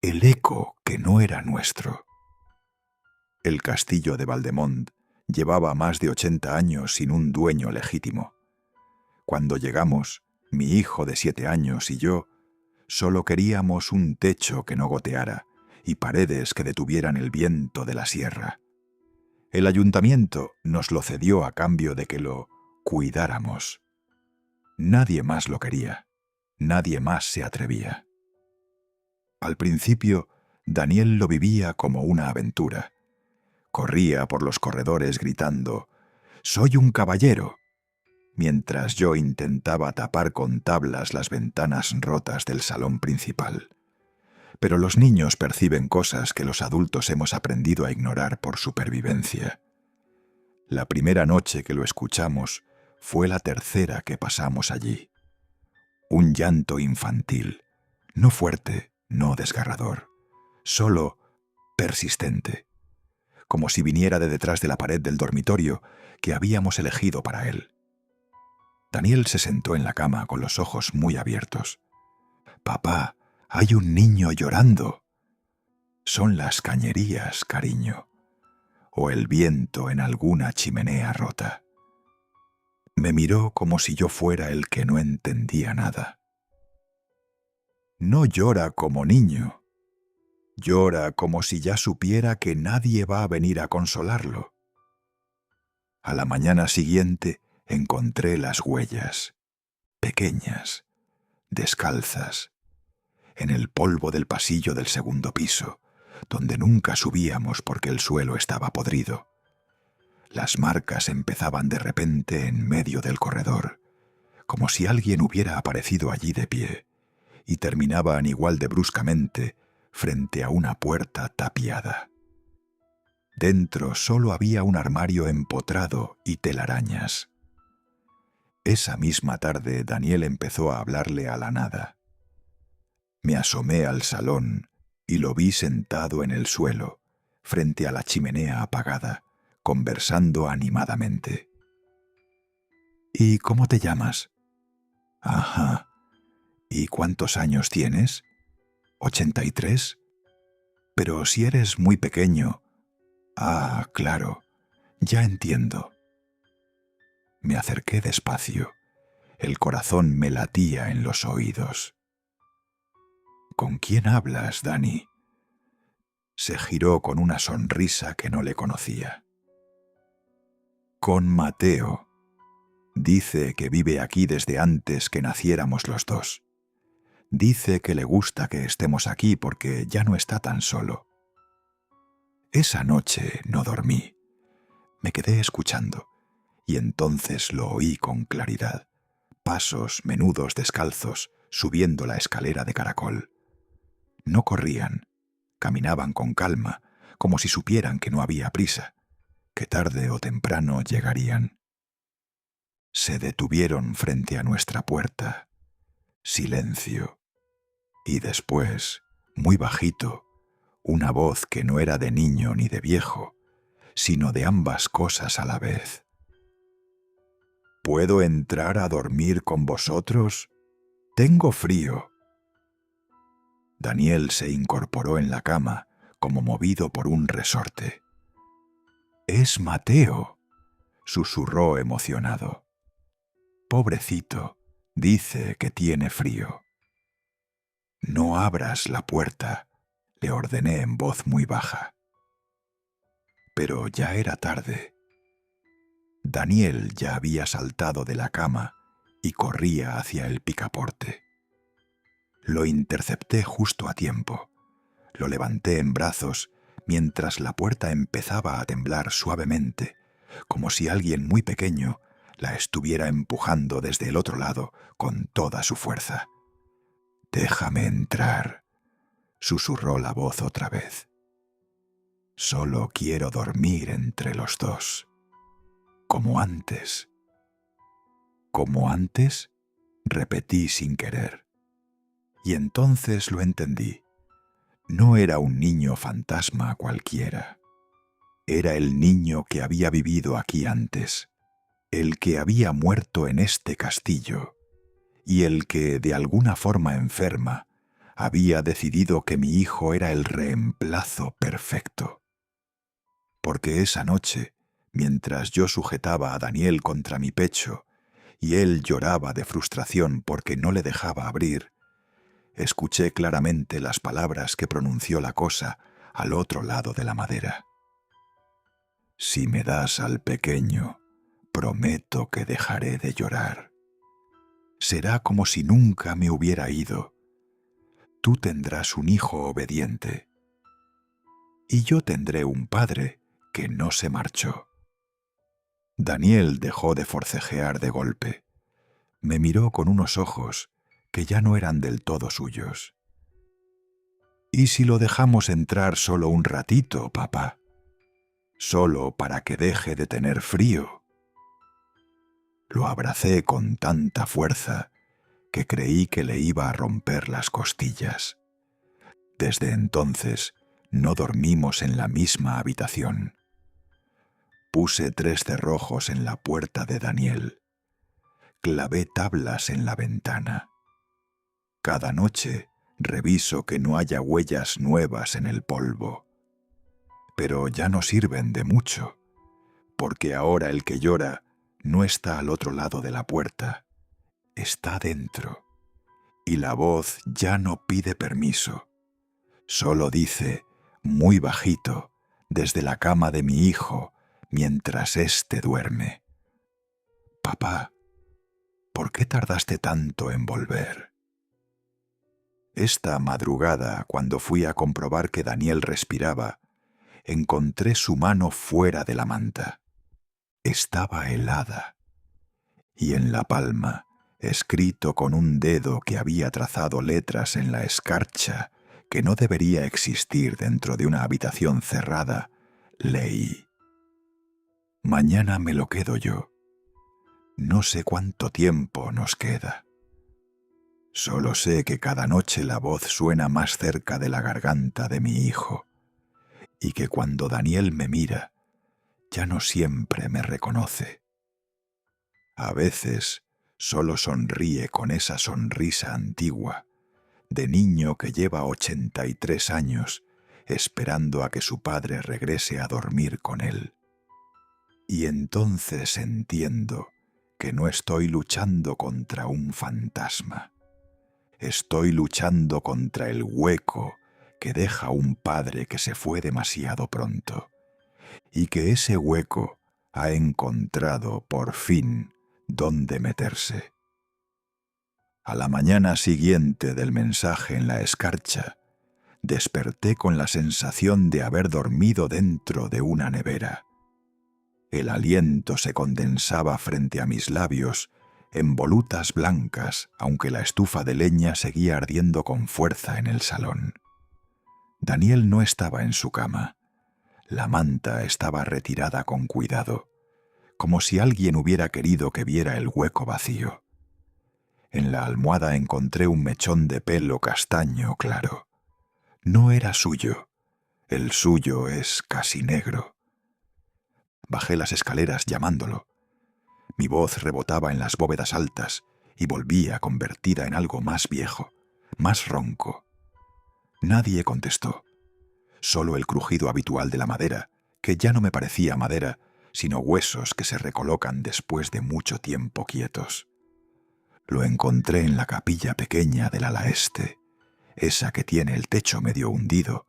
el eco que no era nuestro. El castillo de Valdemont llevaba más de 80 años sin un dueño legítimo. Cuando llegamos, mi hijo de 7 años y yo solo queríamos un techo que no goteara y paredes que detuvieran el viento de la sierra. El ayuntamiento nos lo cedió a cambio de que lo cuidáramos. Nadie más lo quería, nadie más se atrevía. Al principio, Daniel lo vivía como una aventura. Corría por los corredores gritando: «¡Soy un caballero!», mientras yo intentaba tapar con tablas las ventanas rotas del salón principal. Pero los niños perciben cosas que los adultos hemos aprendido a ignorar por supervivencia. La primera noche que lo escuchamos fue la tercera que pasamos allí. Un llanto infantil, no fuerte, no desgarrador, solo persistente, como si viniera de detrás de la pared del dormitorio que habíamos elegido para él. Daniel se sentó en la cama con los ojos muy abiertos. «Papá, hay un niño llorando». «Son las cañerías, cariño, o el viento en alguna chimenea rota». Me miró como si yo fuera el que no entendía nada. «No llora como niño. Llora como si ya supiera que nadie va a venir a consolarlo». A la mañana siguiente encontré las huellas, pequeñas, descalzas, en el polvo del pasillo del segundo piso, donde nunca subíamos porque el suelo estaba podrido. Las marcas empezaban de repente en medio del corredor, como si alguien hubiera aparecido allí de pie, y terminaban igual de bruscamente frente a una puerta tapiada. Dentro solo había un armario empotrado y telarañas. Esa misma tarde Daniel empezó a hablarle a la nada. Me asomé al salón y lo vi sentado en el suelo, frente a la chimenea apagada, conversando animadamente. «¿Y cómo te llamas?» «Ajá. ¿Y cuántos años tienes?» «¿83? Pero si eres muy pequeño». «Ah, claro, ya entiendo». Me acerqué despacio. El corazón me latía en los oídos. «¿Con quién hablas, Dani?» Se giró con una sonrisa que no le conocía. «Con Mateo. Dice que vive aquí desde antes que naciéramos los dos. Dice que le gusta que estemos aquí porque ya no está tan solo». Esa noche no dormí. Me quedé escuchando, y entonces lo oí con claridad. Pasos menudos descalzos subiendo la escalera de caracol. No corrían, caminaban con calma, como si supieran que no había prisa, que tarde o temprano llegarían. Se detuvieron frente a nuestra puerta. Silencio. Y después, muy bajito, una voz que no era de niño ni de viejo, sino de ambas cosas a la vez. «¿Puedo entrar a dormir con vosotros? Tengo frío». Daniel se incorporó en la cama, como movido por un resorte. «Es Mateo», susurró emocionado. «Pobrecito, dice que tiene frío». «No abras la puerta», le ordené en voz muy baja. Pero ya era tarde. Daniel ya había saltado de la cama y corría hacia el picaporte. Lo intercepté justo a tiempo. Lo levanté en brazos mientras la puerta empezaba a temblar suavemente, como si alguien muy pequeño la estuviera empujando desde el otro lado con toda su fuerza. «Déjame entrar», susurró la voz otra vez. «Solo quiero dormir entre los dos. Como antes». «¿Como antes?», repetí sin querer. Y entonces lo entendí. No era un niño fantasma cualquiera. Era el niño que había vivido aquí antes, el que había muerto en este castillo, y el que, de alguna forma enferma, había decidido que mi hijo era el reemplazo perfecto. Porque esa noche, mientras yo sujetaba a Daniel contra mi pecho y él lloraba de frustración porque no le dejaba abrir, escuché claramente las palabras que pronunció la cosa al otro lado de la madera. Si me das al pequeño, prometo que dejaré de llorar. Será como si nunca me hubiera ido. Tú tendrás un hijo obediente. Y yo tendré un padre que no se marchó. Daniel dejó de forcejear de golpe. Me miró con unos ojos que ya no eran del todo suyos. ¿Y si lo dejamos entrar solo un ratito, papá? Solo para que deje de tener frío. Lo abracé con tanta fuerza que creí que le iba a romper las costillas. Desde entonces no dormimos en la misma habitación. Puse 3 cerrojos en la puerta de Daniel. Clavé tablas en la ventana. Cada noche reviso que no haya huellas nuevas en el polvo. Pero ya no sirven de mucho, porque ahora el que llora no está al otro lado de la puerta, está dentro. Y la voz ya no pide permiso. Solo dice, muy bajito, desde la cama de mi hijo, mientras éste duerme: «Papá, ¿por qué tardaste tanto en volver?». Esta madrugada, cuando fui a comprobar que Daniel respiraba, encontré su mano fuera de la manta. Estaba helada, y en la palma, escrito con un dedo que había trazado letras en la escarcha que no debería existir dentro de una habitación cerrada, leí: «Mañana me lo quedo yo. No sé cuánto tiempo nos queda. Solo sé que cada noche la voz suena más cerca de la garganta de mi hijo, y que cuando Daniel me mira, ya no siempre me reconoce. A veces solo sonríe con esa sonrisa antigua, de niño que lleva 83 años esperando a que su padre regrese a dormir con él. Y entonces entiendo que no estoy luchando contra un fantasma. Estoy luchando contra el hueco que deja un padre que se fue demasiado pronto, y que ese hueco ha encontrado por fin dónde meterse. A la mañana siguiente del mensaje en la escarcha, desperté con la sensación de haber dormido dentro de una nevera. El aliento se condensaba frente a mis labios en volutas blancas, aunque la estufa de leña seguía ardiendo con fuerza en el salón. Daniel no estaba en su cama. La manta estaba retirada con cuidado, como si alguien hubiera querido que viera el hueco vacío. En la almohada encontré un mechón de pelo castaño claro. No era suyo. El suyo es casi negro. Bajé las escaleras llamándolo. Mi voz rebotaba en las bóvedas altas y volvía convertida en algo más viejo, más ronco. Nadie contestó. Solo el crujido habitual de la madera, que ya no me parecía madera, sino huesos que se recolocan después de mucho tiempo quietos. Lo encontré en la capilla pequeña del ala este, esa que tiene el techo medio hundido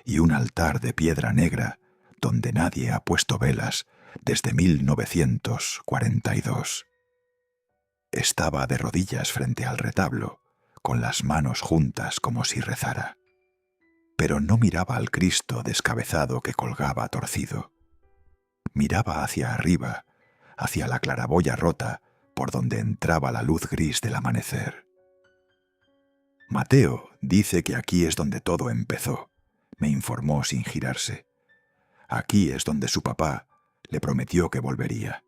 y un altar de piedra negra donde nadie ha puesto velas desde 1942. Estaba de rodillas frente al retablo, con las manos juntas como si rezara. Pero no miraba al Cristo descabezado que colgaba torcido. Miraba hacia arriba, hacia la claraboya rota por donde entraba la luz gris del amanecer. Mateo dice que aquí es donde todo empezó, me informó sin girarse. Aquí es donde su papá le prometió que volvería.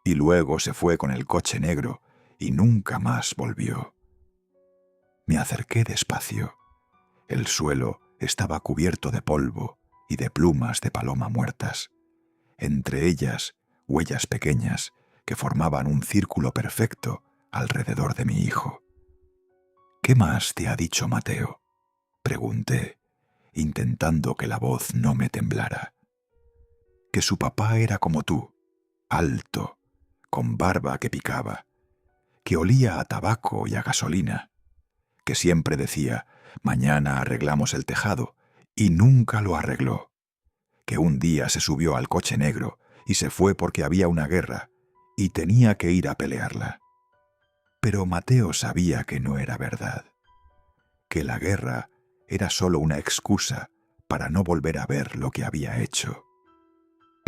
Y luego se fue con el coche negro y nunca más volvió. Me acerqué despacio. El suelo estaba cubierto de polvo y de plumas de paloma muertas. Entre ellas, huellas pequeñas que formaban un círculo perfecto alrededor de mi hijo. ¿Qué más te ha dicho Mateo?, pregunté, intentando que la voz no me temblara. Que su papá era como tú, alto, con barba que picaba, que olía a tabaco y a gasolina, que siempre decía, mañana arreglamos el tejado, y nunca lo arregló, que un día se subió al coche negro y se fue porque había una guerra y tenía que ir a pelearla. Pero Mateo sabía que no era verdad, que la guerra era solo una excusa para no volver a ver lo que había hecho.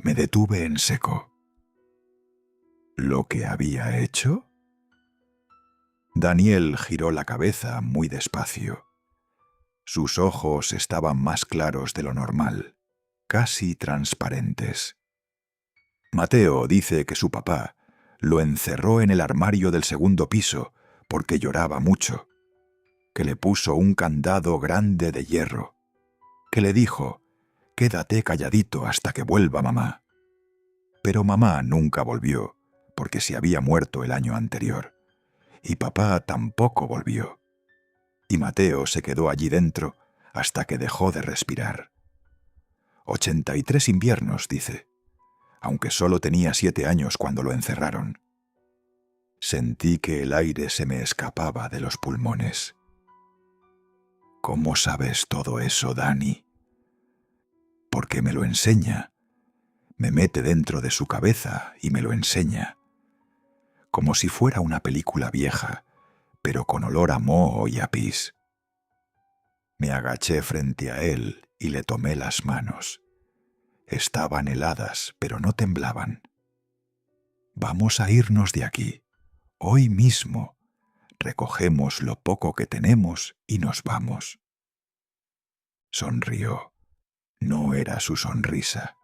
Me detuve en seco. ¿Lo que había hecho? Daniel giró la cabeza muy despacio. Sus ojos estaban más claros de lo normal, casi transparentes. Mateo dice que su papá lo encerró en el armario del segundo piso porque lloraba mucho, que le puso un candado grande de hierro, que le dijo, quédate calladito hasta que vuelva mamá. Pero mamá nunca volvió, porque se había muerto el año anterior, y papá tampoco volvió. Y Mateo se quedó allí dentro hasta que dejó de respirar. 83 inviernos, dice, aunque solo tenía 7 años cuando lo encerraron. Sentí que el aire se me escapaba de los pulmones. ¿Cómo sabes todo eso, Dani? Porque me lo enseña. Me mete dentro de su cabeza y me lo enseña. Como si fuera una película vieja, pero con olor a moho y a pis. Me agaché frente a él y le tomé las manos. Estaban heladas, pero no temblaban. Vamos a irnos de aquí, hoy mismo. Recogemos lo poco que tenemos y nos vamos. Sonrió. No era su sonrisa.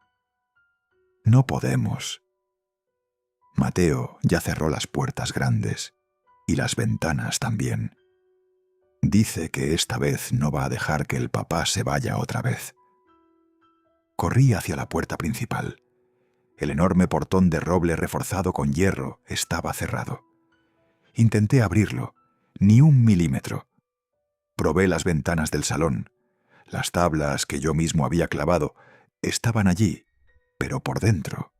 No podemos. Mateo ya cerró las puertas grandes y las ventanas también. Dice que esta vez no va a dejar que el papá se vaya otra vez. Corrí hacia la puerta principal. El enorme portón de roble reforzado con hierro estaba cerrado. Intenté abrirlo, ni un milímetro. Probé las ventanas del salón. Las tablas que yo mismo había clavado estaban allí, pero por dentro.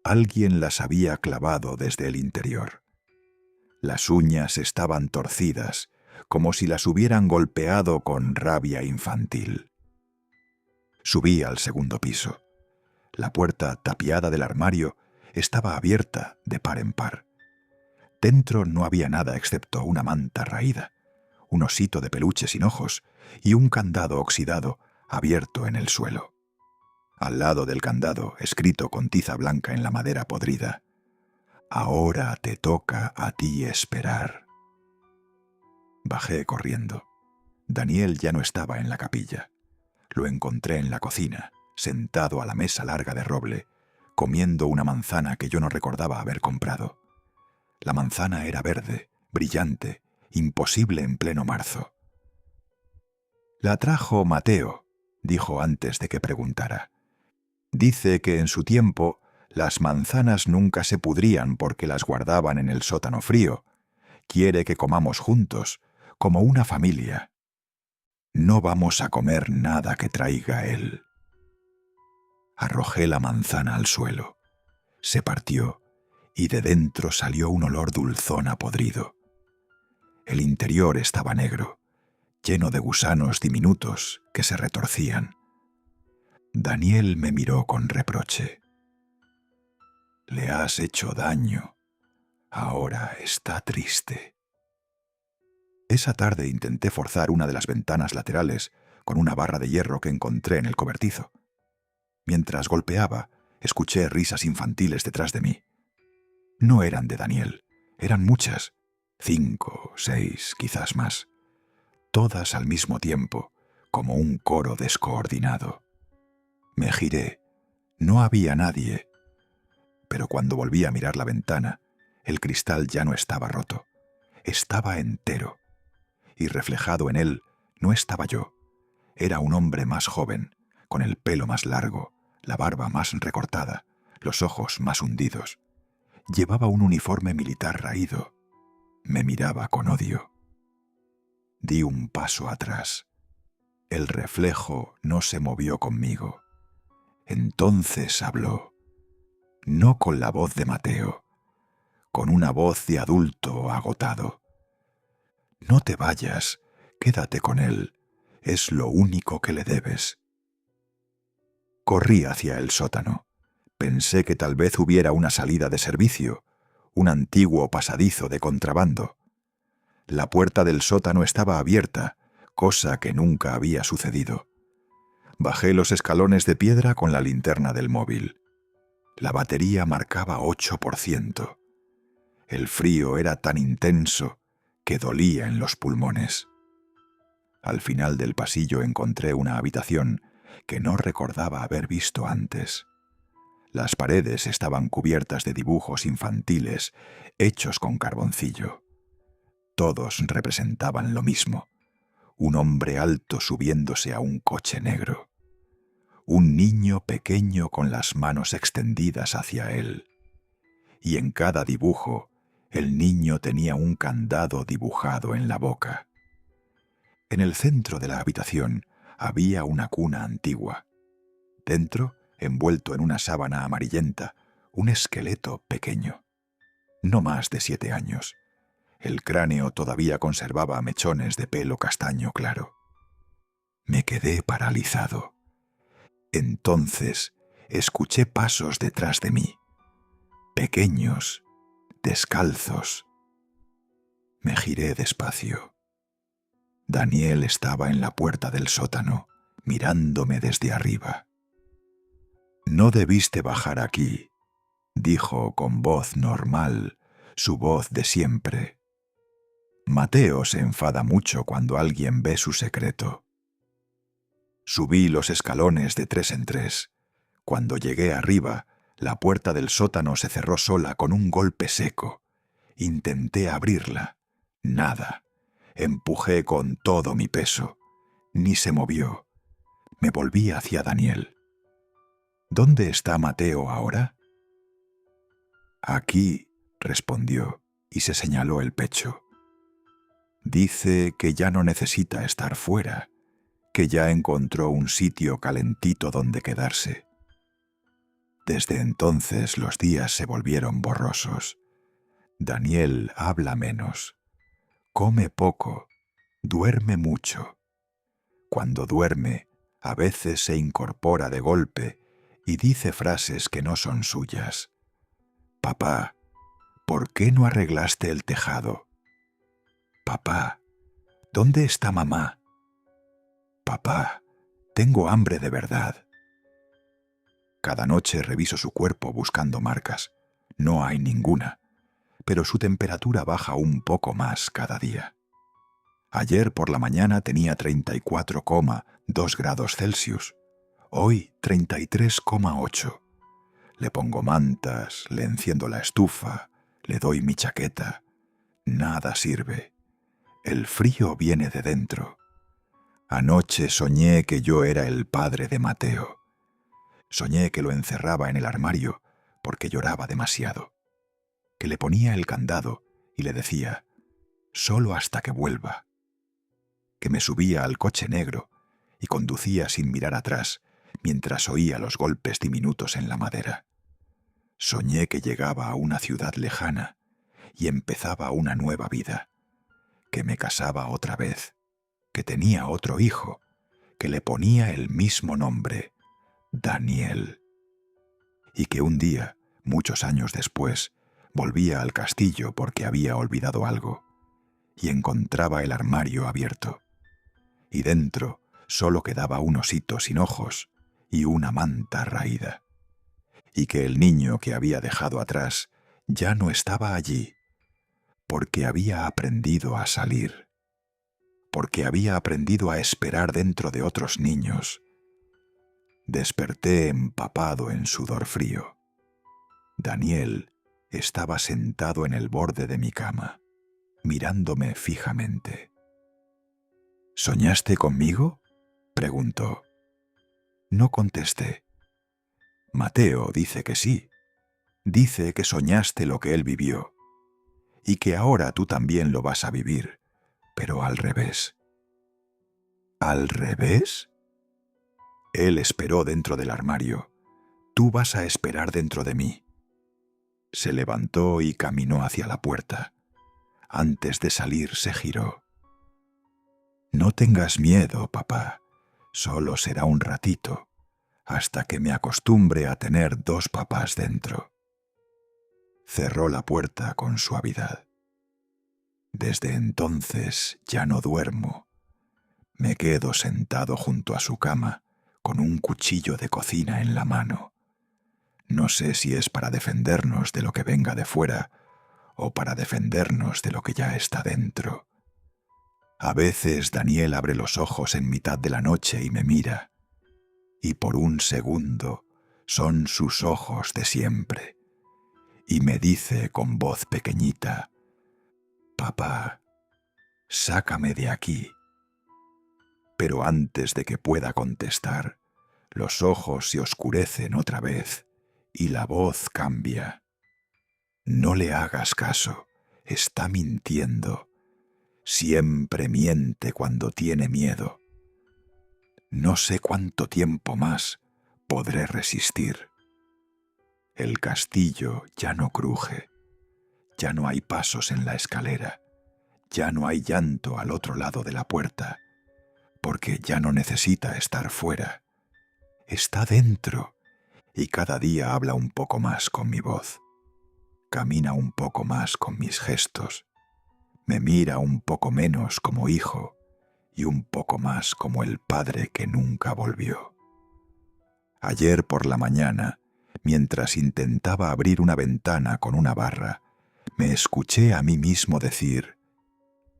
Alguien las había clavado desde el interior. Las uñas estaban torcidas, como si las hubieran golpeado con rabia infantil. Subí al segundo piso. La puerta tapiada del armario estaba abierta de par en par. Dentro no había nada excepto una manta raída, un osito de peluche sin ojos y un candado oxidado abierto en el suelo. Al lado del candado, escrito con tiza blanca en la madera podrida, «Ahora te toca a ti esperar». Bajé corriendo. Daniel ya no estaba en la capilla. Lo encontré en la cocina, sentado a la mesa larga de roble, comiendo una manzana que yo no recordaba haber comprado. La manzana era verde, brillante, imposible en pleno marzo. «La trajo Mateo», dijo antes de que preguntara. «Dice que en su tiempo las manzanas nunca se pudrían porque las guardaban en el sótano frío. Quiere que comamos juntos, como una familia. No vamos a comer nada que traiga él». Arrojé la manzana al suelo. Se partió y de dentro salió un olor dulzón a podrido. El interior estaba negro, lleno de gusanos diminutos que se retorcían. Daniel me miró con reproche. «Le has hecho daño. Ahora está triste». Esa tarde intenté forzar una de las ventanas laterales con una barra de hierro que encontré en el cobertizo. Mientras golpeaba, escuché risas infantiles detrás de mí. No eran de Daniel, eran muchas, 5, 6, quizás más, todas al mismo tiempo, como un coro descoordinado. Me giré, no había nadie, pero cuando volví a mirar la ventana, el cristal ya no estaba roto, estaba entero, y reflejado en él no estaba yo, era un hombre más joven, con el pelo más largo, la barba más recortada, los ojos más hundidos. Llevaba un uniforme militar raído. Me miraba con odio. Di un paso atrás. El reflejo no se movió conmigo. Entonces habló, no con la voz de Mateo, con una voz de adulto agotado. No te vayas, quédate con él, es lo único que le debes. Corrí hacia el sótano. Pensé que tal vez hubiera una salida de servicio, un antiguo pasadizo de contrabando. La puerta del sótano estaba abierta, cosa que nunca había sucedido. Bajé los escalones de piedra con la linterna del móvil. La batería marcaba 8%. El frío era tan intenso que dolía en los pulmones. Al final del pasillo encontré una habitación que no recordaba haber visto antes. Las paredes estaban cubiertas de dibujos infantiles hechos con carboncillo. Todos representaban lo mismo: un hombre alto subiéndose a un coche negro. Un niño pequeño con las manos extendidas hacia él. Y en cada dibujo, el niño tenía un candado dibujado en la boca. En el centro de la habitación había una cuna antigua. Dentro, envuelto en una sábana amarillenta, un esqueleto pequeño. No más de 7 años. El cráneo todavía conservaba mechones de pelo castaño claro. Me quedé paralizado. Entonces escuché pasos detrás de mí, pequeños, descalzos. Me giré despacio. Daniel estaba en la puerta del sótano, mirándome desde arriba. «No debiste bajar aquí», dijo con voz normal, su voz de siempre. Mateo se enfada mucho cuando alguien ve su secreto. Subí los escalones de 3 en 3. Cuando llegué arriba, la puerta del sótano se cerró sola con un golpe seco. Intenté abrirla. Nada. Empujé con todo mi peso. Ni se movió. Me volví hacia Daniel. «¿Dónde está Mateo ahora?» «Aquí», respondió, y se señaló el pecho. «Dice que ya no necesita estar fuera, que ya encontró un sitio calentito donde quedarse». Desde entonces los días se volvieron borrosos. Daniel habla menos, come poco, duerme mucho. Cuando duerme, a veces se incorpora de golpe y dice frases que no son suyas. «Papá, ¿por qué no arreglaste el tejado?» «Papá, ¿dónde está mamá?» «Papá, tengo hambre de verdad». Cada noche reviso su cuerpo buscando marcas. No hay ninguna, pero su temperatura baja un poco más cada día. Ayer por la mañana tenía 34,2 grados Celsius. Hoy 33,8. Le pongo mantas, le enciendo la estufa, le doy mi chaqueta. Nada sirve. El frío viene de dentro. Anoche soñé que yo era el padre de Mateo. Soñé que lo encerraba en el armario porque lloraba demasiado, que le ponía el candado y le decía, «solo hasta que vuelva», que me subía al coche negro y conducía sin mirar atrás mientras oía los golpes diminutos en la madera. Soñé que llegaba a una ciudad lejana y empezaba una nueva vida, que me casaba otra vez, que tenía otro hijo, que le ponía el mismo nombre, Daniel, y que un día, muchos años después, volvía al castillo porque había olvidado algo, y encontraba el armario abierto, y dentro solo quedaba un osito sin ojos y una manta raída, y que el niño que había dejado atrás ya no estaba allí, porque había aprendido a salir, porque había aprendido a esperar dentro de otros niños. Desperté empapado en sudor frío. Daniel estaba sentado en el borde de mi cama, mirándome fijamente. «¿Soñaste conmigo?», preguntó. No contesté. Mateo dice que sí. Dice que soñaste lo que él vivió y que ahora tú también lo vas a vivir, pero al revés. ¿Al revés? Él esperó dentro del armario. Tú vas a esperar dentro de mí. Se levantó y caminó hacia la puerta. Antes de salir se giró. No tengas miedo, papá. Solo será un ratito, hasta que me acostumbre a tener dos papás dentro. Cerró la puerta con suavidad. Desde entonces ya no duermo. Me quedo sentado junto a su cama, con un cuchillo de cocina en la mano. No sé si es para defendernos de lo que venga de fuera o para defendernos de lo que ya está dentro. A veces Daniel abre los ojos en mitad de la noche y me mira, y por un segundo son sus ojos de siempre, y me dice con voz pequeñita: «Papá, sácame de aquí». Pero antes de que pueda contestar, los ojos se oscurecen otra vez y la voz cambia. No le hagas caso, está mintiendo. Siempre miente cuando tiene miedo. No sé cuánto tiempo más podré resistir. El castillo ya no cruje, ya no hay pasos en la escalera, ya no hay llanto al otro lado de la puerta, porque ya no necesita estar fuera. Está dentro y cada día habla un poco más con mi voz, camina un poco más con mis gestos, me mira un poco menos como hijo y un poco más como el padre que nunca volvió. Ayer por la mañana, mientras intentaba abrir una ventana con una barra, me escuché a mí mismo decir: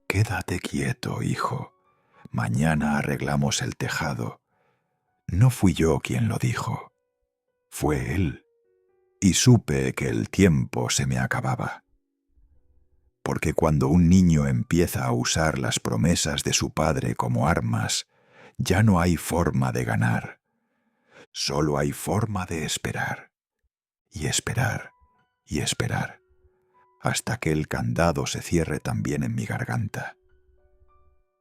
«Quédate quieto, hijo, mañana arreglamos el tejado». No fui yo quien lo dijo, fue él, y supe que el tiempo se me acababa. Porque cuando un niño empieza a usar las promesas de su padre como armas, ya no hay forma de ganar. Solo hay forma de esperar, y esperar, y esperar, hasta que el candado se cierre también en mi garganta.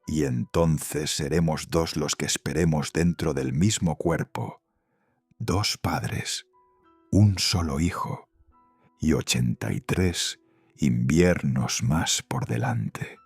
Y entonces seremos dos los que esperemos dentro del mismo cuerpo, dos padres, un solo hijo, y 83 inviernos más por delante.